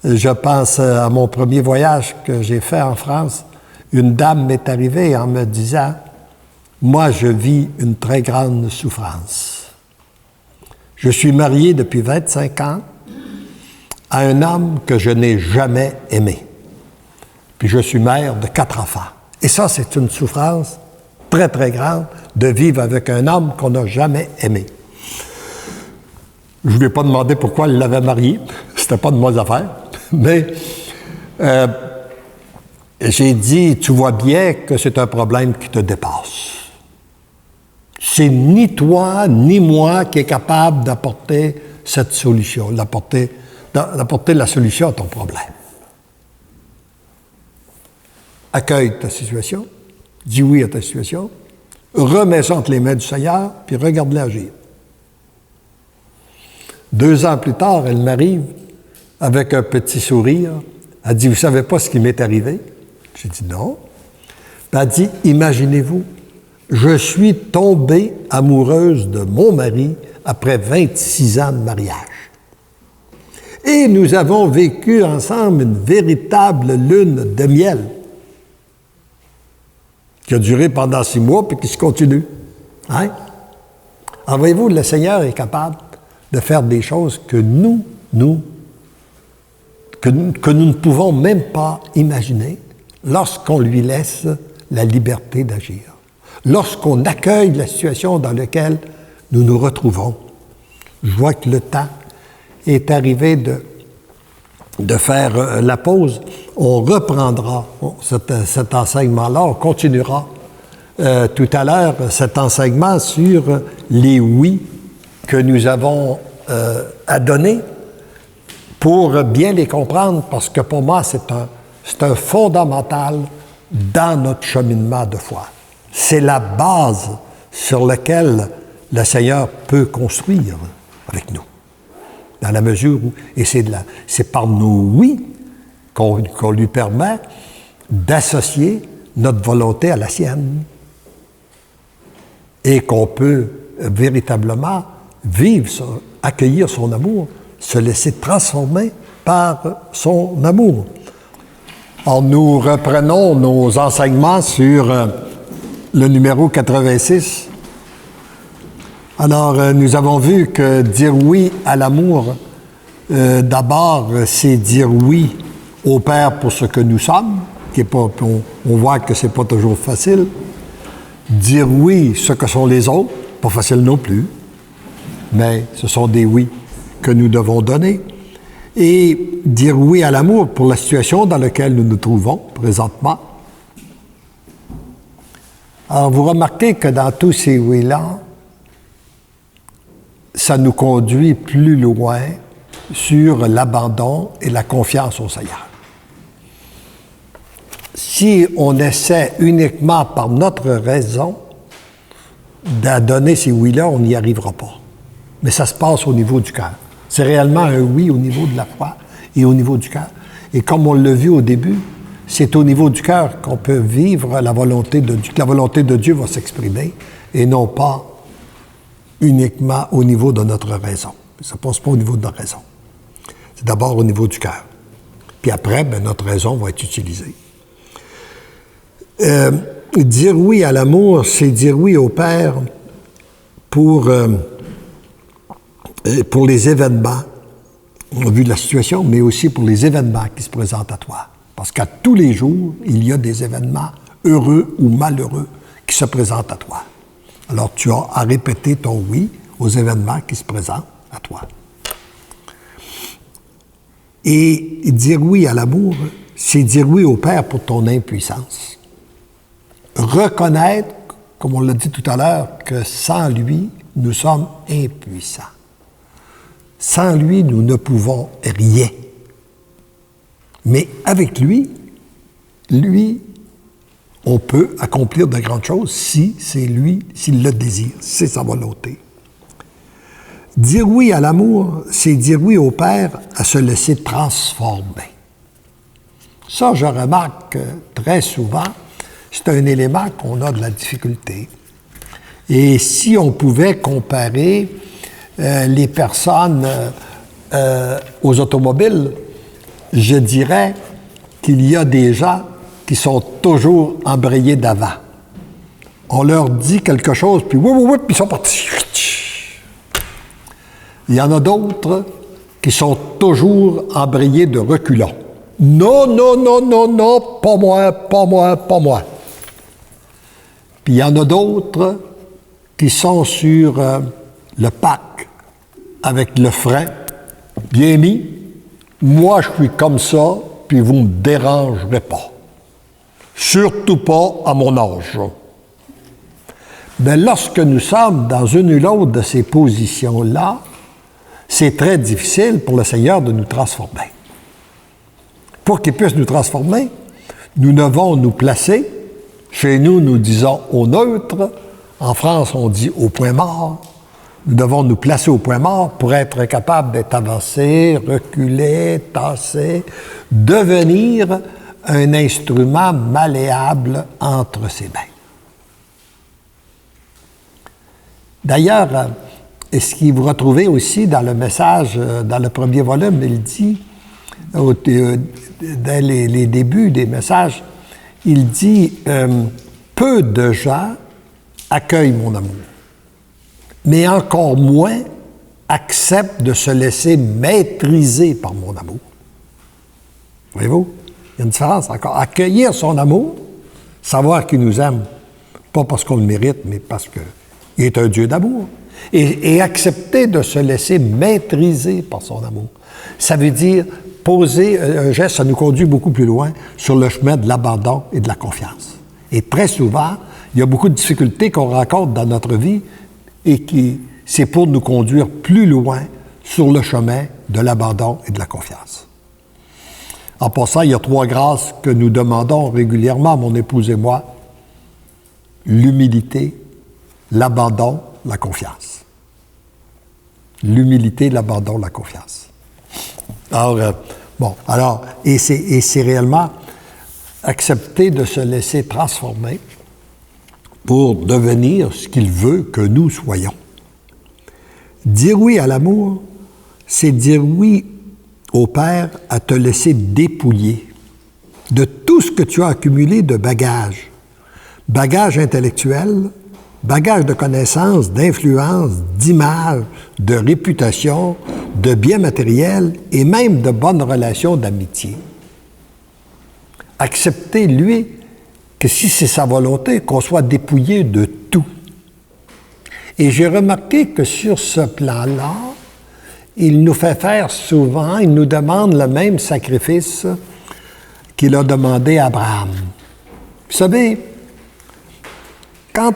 je pense à mon premier voyage que j'ai fait en France. Une dame m'est arrivée en me disant « Moi, je vis une très grande souffrance. Je suis marié depuis 25 ans à un homme que je n'ai jamais aimé. Puis je suis mère de 4 enfants. Et ça, c'est une souffrance très, très grande de vivre avec un homme qu'on n'a jamais aimé. » Je ne lui ai pas demandé pourquoi il l'avait marié. C'était pas de mes affaires. Mais j'ai dit, tu vois bien que c'est un problème qui te dépasse. C'est ni toi, ni moi qui est capable d'apporter cette solution, d'apporter la solution à ton problème. Accueille ta situation, dis oui à ta situation, remets-la entre les mains du Seigneur, puis regarde-la agir. 2 ans plus tard, elle m'arrive avec un petit sourire. Elle dit, vous ne savez pas ce qui m'est arrivé? J'ai dit non. Puis elle dit, imaginez-vous, je suis tombée amoureuse de mon mari après 26 ans de mariage. Et nous avons vécu ensemble une véritable lune de miel qui a duré pendant 6 mois puis qui se continue. Hein? Alors voyez-vous, le Seigneur est capable de faire des choses que nous ne pouvons même pas imaginer lorsqu'on lui laisse la liberté d'agir. Lorsqu'on accueille la situation dans laquelle nous nous retrouvons. Je vois que le temps est arrivé de faire la pause. On reprendra cet enseignement-là, on continuera tout à l'heure cet enseignement sur les oui que nous avons à donner pour bien les comprendre, parce que pour moi, c'est un fondamental dans notre cheminement de foi. C'est la base sur laquelle le Seigneur peut construire avec nous. Dans la mesure où, et c'est par nos oui qu'on lui permet d'associer notre volonté à la sienne. Et qu'on peut véritablement vivre, accueillir son amour, se laisser transformer par son amour. Alors, nous reprenons nos enseignements sur le numéro 86. Alors, nous avons vu que dire oui à l'amour, d'abord, c'est dire oui au Père pour ce que nous sommes, qui est pas, on voit que c'est pas toujours facile. Dire oui ce que sont les autres, pas facile non plus, mais ce sont des oui que nous devons donner. Et dire oui à l'amour pour la situation dans laquelle nous nous trouvons présentement. Alors, vous remarquez que dans tous ces oui-là, ça nous conduit plus loin sur l'abandon et la confiance au Seigneur. Si on essaie uniquement par notre raison de donner ces oui-là, on n'y arrivera pas. Mais ça se passe au niveau du cœur. C'est réellement un oui au niveau de la foi et au niveau du cœur. Et comme on l'a vu au début, c'est au niveau du cœur qu'on peut vivre la volonté de Dieu, que la volonté de Dieu va s'exprimer, et non pas uniquement au niveau de notre raison. Ça ne passe pas au niveau de notre raison. C'est d'abord au niveau du cœur. Puis après, notre raison va être utilisée. Dire oui à l'amour, c'est dire oui au Père pour pour les événements. On a vu la situation, mais aussi pour les événements qui se présentent à toi. Parce qu'à tous les jours, il y a des événements heureux ou malheureux qui se présentent à toi. Alors, tu as à répéter ton oui aux événements qui se présentent à toi. Et dire oui à l'amour, c'est dire oui au Père pour ton impuissance. Reconnaître, comme on l'a dit tout à l'heure, que sans lui, nous sommes impuissants. Sans lui, nous ne pouvons rien. Mais avec lui, on peut accomplir de grandes choses si c'est lui, s'il le désire, si c'est sa volonté. Dire oui à l'amour, c'est dire oui au Père à se laisser transformer. Ça, je remarque que très souvent, c'est un élément qu'on a de la difficulté. Et si on pouvait comparer les personnes aux automobiles, je dirais qu'il y a des gens qui sont toujours embrayés d'avant. On leur dit quelque chose, puis puis ils sont partis. Il y en a d'autres qui sont toujours embrayés de reculons. Non, non, non, non, non, pas moi, pas moi, pas moi. Puis il y en a d'autres qui sont sur le pack avec le frein bien mis. Moi, je suis comme ça, puis vous ne me dérangerez pas. Surtout pas à mon âge. Mais lorsque nous sommes dans une ou l'autre de ces positions-là, c'est très difficile pour le Seigneur de nous transformer. Pour qu'il puisse nous transformer, nous devons nous placer. Chez nous, nous disons au neutre. En France, on dit au point mort. Nous devons nous placer au point mort pour être capables d'être avancés, reculés, tassés, devenir un instrument malléable entre ses mains. D'ailleurs, ce que vous retrouvez aussi dans le message, dans le premier volume, il dit, dès les débuts des messages, il dit peu de gens accueillent mon amour, mais encore moins acceptent de se laisser maîtriser par mon amour. Voyez-vous? Il y a une différence encore. Accueillir son amour, savoir qu'il nous aime, pas parce qu'on le mérite, mais parce qu'il est un Dieu d'amour. Et accepter de se laisser maîtriser par son amour. Ça veut dire poser un geste, ça nous conduit beaucoup plus loin sur le chemin de l'abandon et de la confiance. Et très souvent, il y a beaucoup de difficultés qu'on rencontre dans notre vie et c'est pour nous conduire plus loin sur le chemin de l'abandon et de la confiance. En passant, il y a 3 grâces que nous demandons régulièrement, mon épouse et moi. L'humilité, l'abandon, la confiance. L'humilité, l'abandon, la confiance. Alors, et c'est réellement accepter de se laisser transformer pour devenir ce qu'il veut que nous soyons. Dire oui à l'amour, c'est dire oui au Père à te laisser dépouiller de tout ce que tu as accumulé de bagages. Bagages intellectuels, bagages de connaissances, d'influence, d'images, de réputation, de biens matériels et même de bonnes relations d'amitié. Accepter, lui, que si c'est sa volonté, qu'on soit dépouillé de tout. Et j'ai remarqué que sur ce plan-là, il nous fait faire souvent, il nous demande le même sacrifice qu'il a demandé à Abraham. Vous savez, quand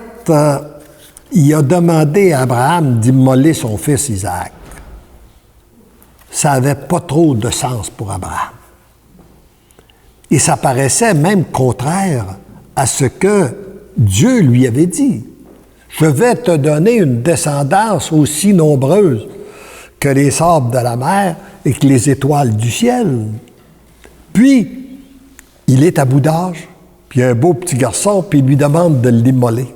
il a demandé à Abraham d'immoler son fils Isaac, ça n'avait pas trop de sens pour Abraham. Et ça paraissait même contraire à ce que Dieu lui avait dit. Je vais te donner une descendance aussi nombreuse que les sables de la mer et que les étoiles du ciel. Puis, il est à bout d'âge, puis il y a un beau petit garçon, puis il lui demande de l'immoler.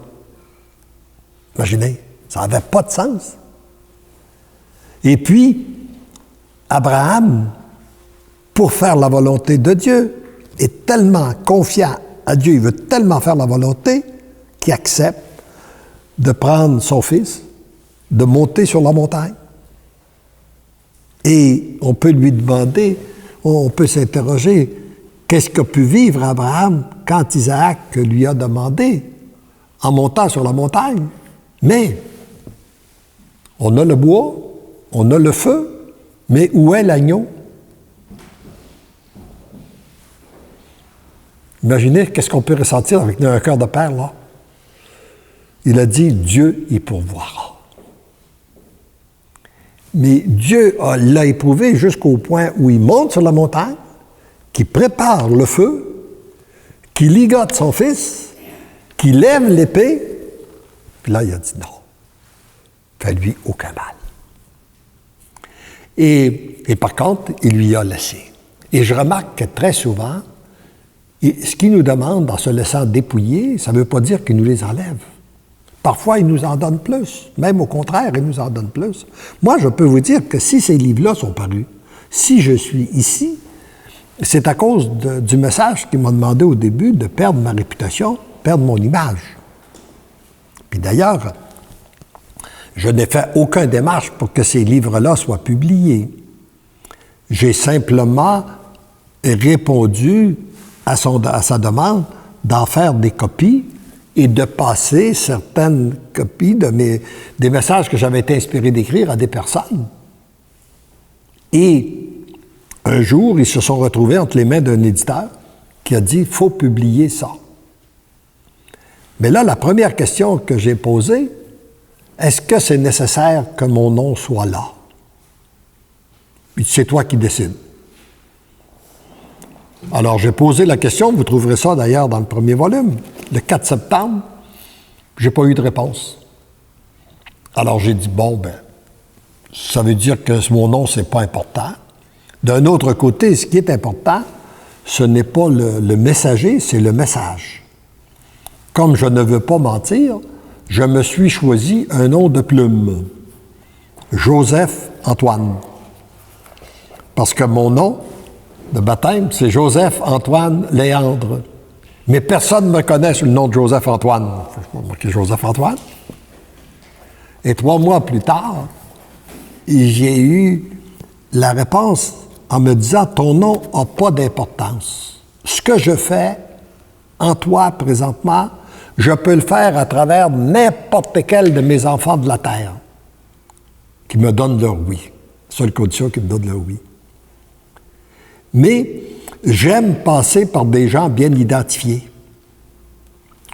Imaginez, ça n'avait pas de sens. Et puis, Abraham, pour faire la volonté de Dieu, est tellement confiant à Dieu, il veut tellement faire la volonté, qu'il accepte de prendre son fils, de monter sur la montagne, Et on peut lui demander, on peut s'interroger, qu'est-ce qu'a pu vivre Abraham quand Isaac lui a demandé, en montant sur la montagne? Mais on a le bois, on a le feu, mais où est l'agneau? Imaginez qu'est-ce qu'on peut ressentir avec un cœur de père, là. Il a dit, Dieu y pourvoira. Mais Dieu l'a éprouvé jusqu'au point où il monte sur la montagne, qu'il prépare le feu, qu'il ligote son fils, qu'il lève l'épée, puis là, il a dit non. Fait-lui aucun mal. Et par contre, il lui a laissé. Et je remarque que très souvent, ce qu'il nous demande en se laissant dépouiller, ça ne veut pas dire qu'il nous les enlève. Parfois, il nous en donne plus. Même au contraire, il nous en donne plus. Moi, je peux vous dire que si ces livres-là sont parus, si je suis ici, c'est à cause du message qu'il m'a demandé au début de perdre ma réputation, perdre mon image. Puis d'ailleurs, je n'ai fait aucune démarche pour que ces livres-là soient publiés. J'ai simplement répondu à sa demande d'en faire des copies et de passer certaines copies des messages que j'avais été inspiré d'écrire à des personnes. Et un jour, ils se sont retrouvés entre les mains d'un éditeur qui a dit « il faut publier ça ». Mais là, la première question que j'ai posée, est-ce que c'est nécessaire que mon nom soit là? Puis c'est toi qui décides. Alors, j'ai posé la question, vous trouverez ça d'ailleurs dans le premier volume, le 4 septembre, j'ai pas eu de réponse. Alors, j'ai dit, bon, ben, ça veut dire que mon nom, c'est pas important. D'un autre côté, ce qui est important, ce n'est pas le messager, c'est le message. Comme je ne veux pas mentir, je me suis choisi un nom de plume, Joseph Antoine. Parce que mon nom de baptême, c'est Joseph Antoine Léandre. Mais personne ne me connaît sous le nom de Joseph Antoine. Je vais marquer Joseph Antoine. Et 3 mois plus tard, j'ai eu la réponse en me disant « Ton nom n'a pas d'importance. Ce que je fais en toi présentement, je peux le faire à travers n'importe quel de mes enfants de la terre qui me donnent leur oui. Seule condition qu'ils me donnent leur oui. Mais j'aime passer par des gens bien identifiés.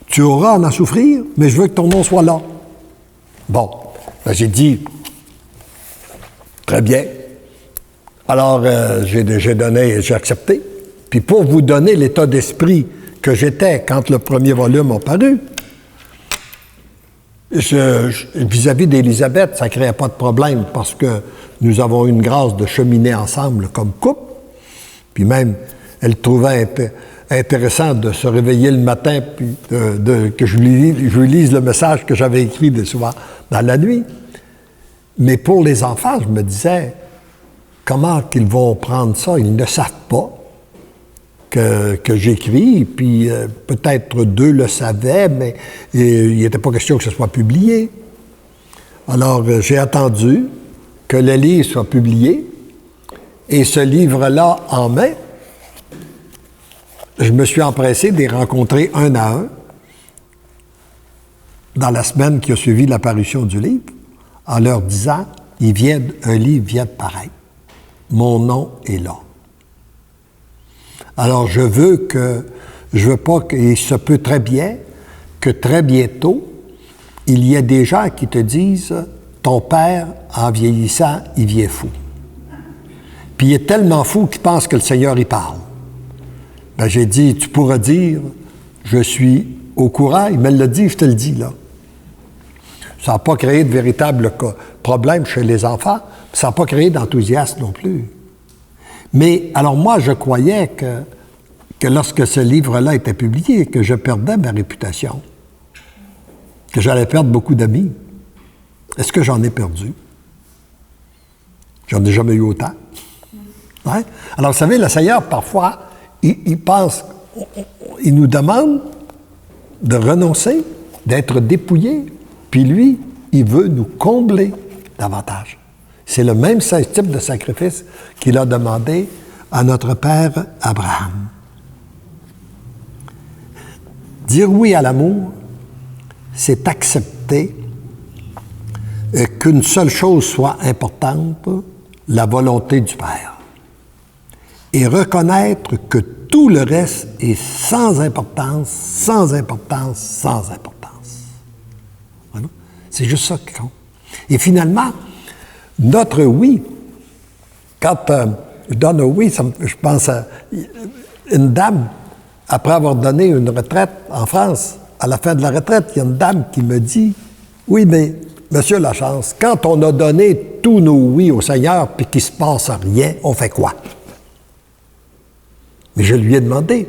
Tu auras à en souffrir, mais je veux que ton nom soit là. » Bon, ben j'ai dit « Très bien. » Alors, j'ai accepté. Puis pour vous donner l'état d'esprit que j'étais quand le premier volume a paru, vis-à-vis d'Élisabeth, ça ne créait pas de problème parce que nous avons eu une grâce de cheminer ensemble comme couple. Puis même, elle trouvait intéressant de se réveiller le matin puis que je lui lise le message que j'avais écrit souvent dans la nuit. Mais pour les enfants, je me disais, comment qu'ils vont prendre ça? Ils ne savent pas que j'écris, puis peut-être 2 le savaient, mais il n'était pas question que ce soit publié. Alors, j'ai attendu que le livre soit publié, et ce livre-là en main, je me suis empressé de les rencontrer un à un dans la semaine qui a suivi l'apparition du livre, en leur disant, un livre vient de paraître. Mon nom est là. Alors, je veux pas et il se peut très bien que très bientôt, il y ait des gens qui te disent, ton père, en vieillissant, il vient fou. Puis il est tellement fou qu'il pense que le Seigneur y parle. Ben, j'ai dit, tu pourras dire, je suis au courant, il me l'a dit, je te le dis, là. Ça n'a pas créé de véritable problème chez les enfants, ça n'a pas créé d'enthousiasme non plus. Mais, alors moi, je croyais que lorsque ce livre-là était publié, que je perdais ma réputation, que j'allais perdre beaucoup d'amis. Est-ce que j'en ai perdu? J'en ai jamais eu autant. Hein? Alors, vous savez, le Seigneur, parfois, il pense, il nous demande de renoncer, d'être dépouillé, puis lui, il veut nous combler davantage. C'est le même type de sacrifice qu'il a demandé à notre père Abraham. Dire oui à l'amour, c'est accepter qu'une seule chose soit importante, la volonté du Père. Et reconnaître que tout le reste est sans importance, sans importance, sans importance. Voilà. C'est juste ça qui compte. Et finalement, notre oui, quand je donne un oui, je pense à une dame, après avoir donné une retraite en France, à la fin de la retraite, il y a une dame qui me dit, « Oui, mais, Monsieur Lachance, quand on a donné tous nos oui au Seigneur puis qu'il ne se passe rien, on fait quoi? » Mais je lui ai demandé,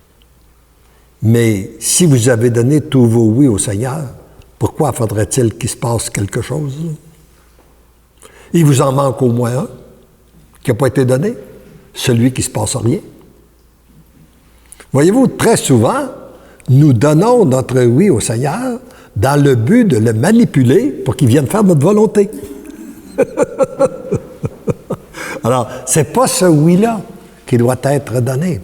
« Mais si vous avez donné tous vos oui au Seigneur, pourquoi faudrait-il qu'il se passe quelque chose? Il vous en manque au moins un qui n'a pas été donné, celui qui ne se passe rien. » Voyez-vous, très souvent, nous donnons notre oui au Seigneur dans le but de le manipuler pour qu'il vienne faire notre volonté. Alors, c'est pas ce oui-là qui doit être donné.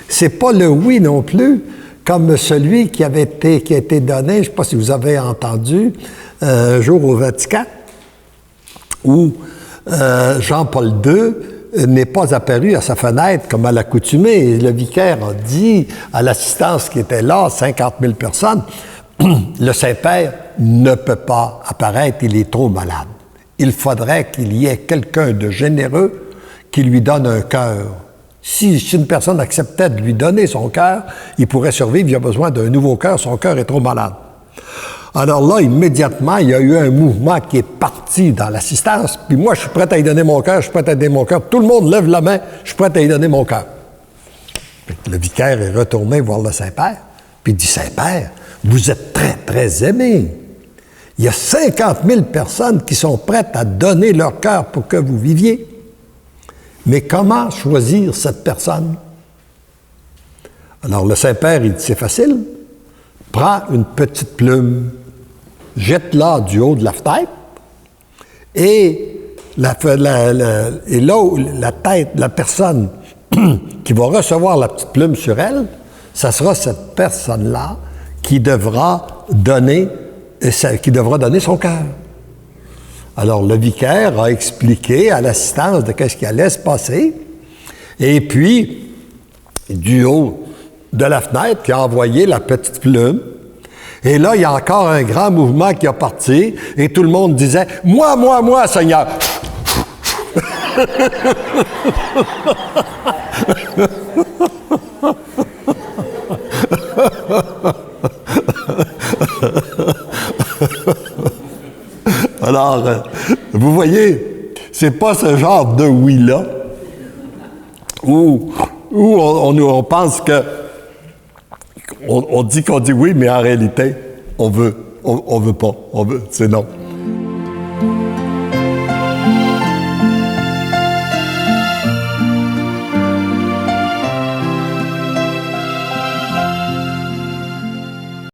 C'est pas le oui non plus comme celui qui a été donné, je ne sais pas si vous avez entendu, un jour au Vatican, où Jean-Paul II n'est pas apparu à sa fenêtre comme à l'accoutumée. Et le vicaire a dit à l'assistance qui était là, 50 000 personnes, le Saint-Père ne peut pas apparaître, il est trop malade. Il faudrait qu'il y ait quelqu'un de généreux qui lui donne un cœur. Si une personne acceptait de lui donner son cœur, il pourrait survivre, il a besoin d'un nouveau cœur, son cœur est trop malade. Alors là, immédiatement, il y a eu un mouvement qui est parti dans l'assistance, puis moi, je suis prêt à y donner mon cœur, je suis prêt à y donner mon cœur. Tout le monde lève la main, je suis prêt à y donner mon cœur. Le vicaire est retourné voir le Saint-Père, puis il dit, « Saint-Père, vous êtes très, très aimé. Il y a 50 000 personnes qui sont prêtes à donner leur cœur pour que vous viviez. Mais comment choisir cette personne? » Alors le Saint-Père, il dit, c'est facile. Prends une petite plume, jette-la du haut de la fenêtre, et là où la tête, la personne qui va recevoir la petite plume sur elle, ça sera cette personne-là qui devra donner son cœur. Alors, le vicaire a expliqué à l'assistance de qu'est-ce qui allait se passer. Et puis, du haut de la fenêtre, il a envoyé la petite plume. Et là, il y a encore un grand mouvement qui a parti. Et tout le monde disait, « Moi, moi, moi, Seigneur! » Alors, vous voyez, c'est pas ce genre de oui-là où on pense que on dit qu'on dit oui, mais en réalité, on veut pas, c'est non.